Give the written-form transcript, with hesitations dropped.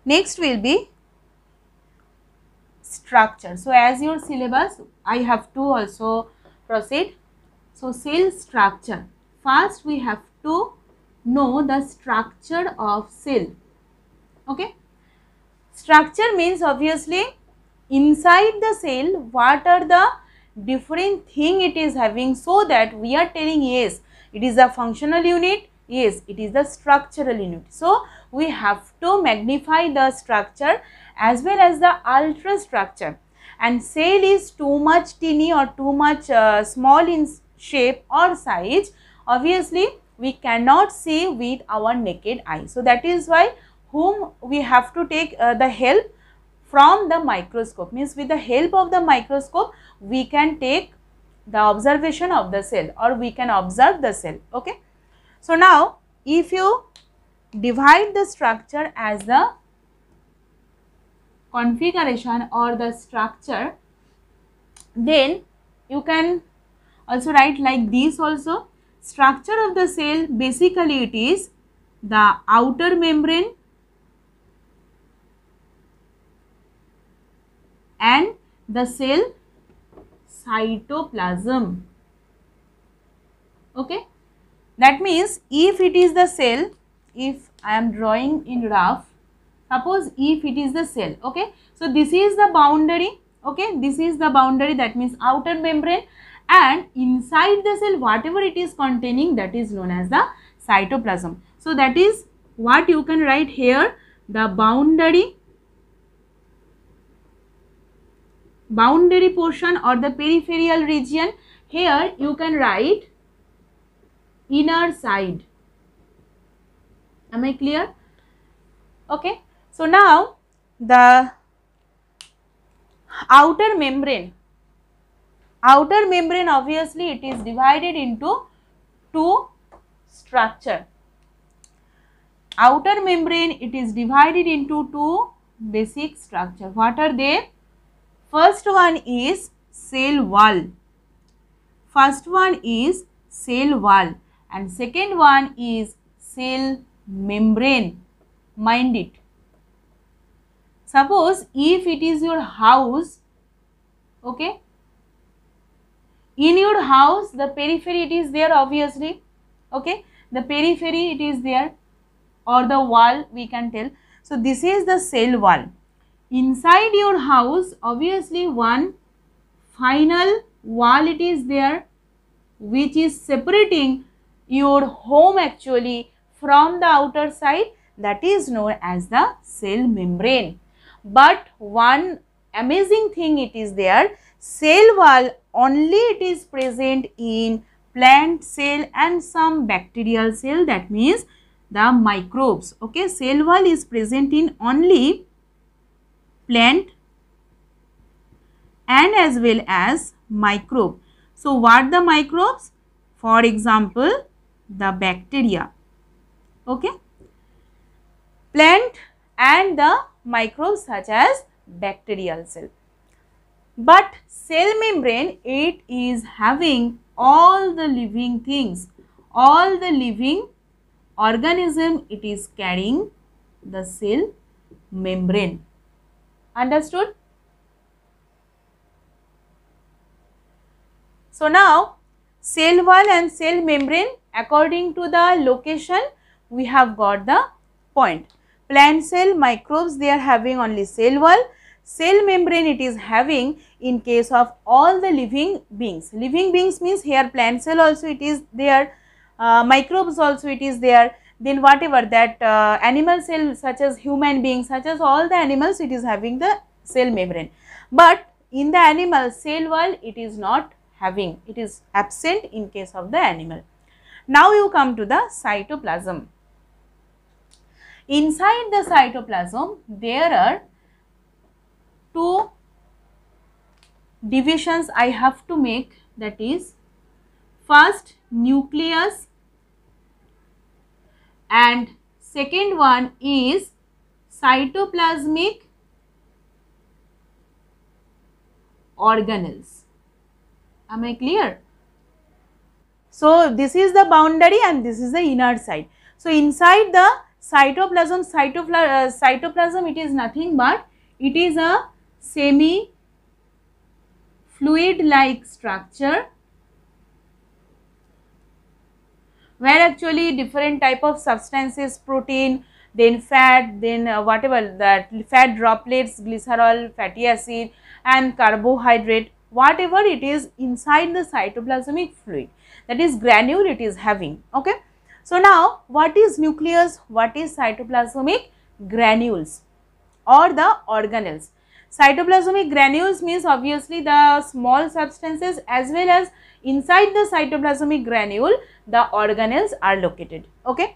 Next will be structure. So as your syllabus, I have to also proceed. So cell structure. First we have to know the structure of cell. Okay. Structure means obviously inside the cell what are the different thing it is having, so that we are telling yes it is a functional unit, yes it is the structural unit. So we have to magnify the structure as well as the ultrastructure. And cell is too much teeny or too much small in shape or size, obviously we cannot see with our naked eye. So that is why whom we have to take the help from the microscope, means with the help of the microscope we can take the observation of the cell or we can observe the cell. Okay. So now if you divide the structure as the configuration or the structure, then you can also write like this also. Structure of the cell, basically it is the outer membrane and the cell cytoplasm. Okay. That means if it is the cell, if I am drawing in rough, suppose if it is the cell, okay. So this is the boundary, okay. This is the boundary, that means outer membrane, and inside the cell whatever it is containing, that is known as the cytoplasm. So that is what you can write here, the boundary portion or the peripheral region. Here you can write inner side. Am I clear? Okay. So now the outer membrane obviously it is divided into two structure. Outer membrane, it is divided into two basic structure. What are they? First one is cell wall. And second one is cell membrane. Mind it. Suppose if it is your house, okay, in your house the periphery it is there obviously, okay, the periphery it is there or the wall we can tell. So this is the cell wall. Inside your house obviously one final wall it is there which is separating your home actually from the outer side, that is known as the cell membrane. But one amazing thing it is there, cell wall only it is present in plant cell and some bacterial cell, that means the microbes. Okay, cell wall is present in only plant and as well as microbe. So what the microbes? For example, the bacteria. Okay, plant and the microbes such as bacterial cell. But cell membrane, it is having all the living things, all the living organism, it is carrying the cell membrane. Understood? So now cell wall and cell membrane, according to the location we have got the point. Plant cell, microbes, they are having only cell wall. Cell membrane it is having in case of all the living beings. Living beings means here plant cell also it is there, microbes also it is there, then whatever that animal cell such as human beings, such as all the animals, it is having the cell membrane. But in the animal, cell wall it is not having, it is absent in case of the animal. Now you come to the cytoplasm. Inside the cytoplasm there are two divisions I have to make, that is first nucleus and second one is cytoplasmic organelles. Am I clear? So this is the boundary and this is the inner side. So inside the cytoplasm, cytoplasm, it is nothing but it is a semi fluid like structure where actually different type of substances, protein, then fat, then whatever that fat droplets, glycerol, fatty acid and carbohydrate, whatever it is inside the cytoplasmic fluid, that is granule it is having. Okay. So now what is nucleus, what is cytoplasmic granules or the organelles? Cytoplasmic granules means obviously the small substances, as well as inside the cytoplasmic granule the organelles are located. Okay.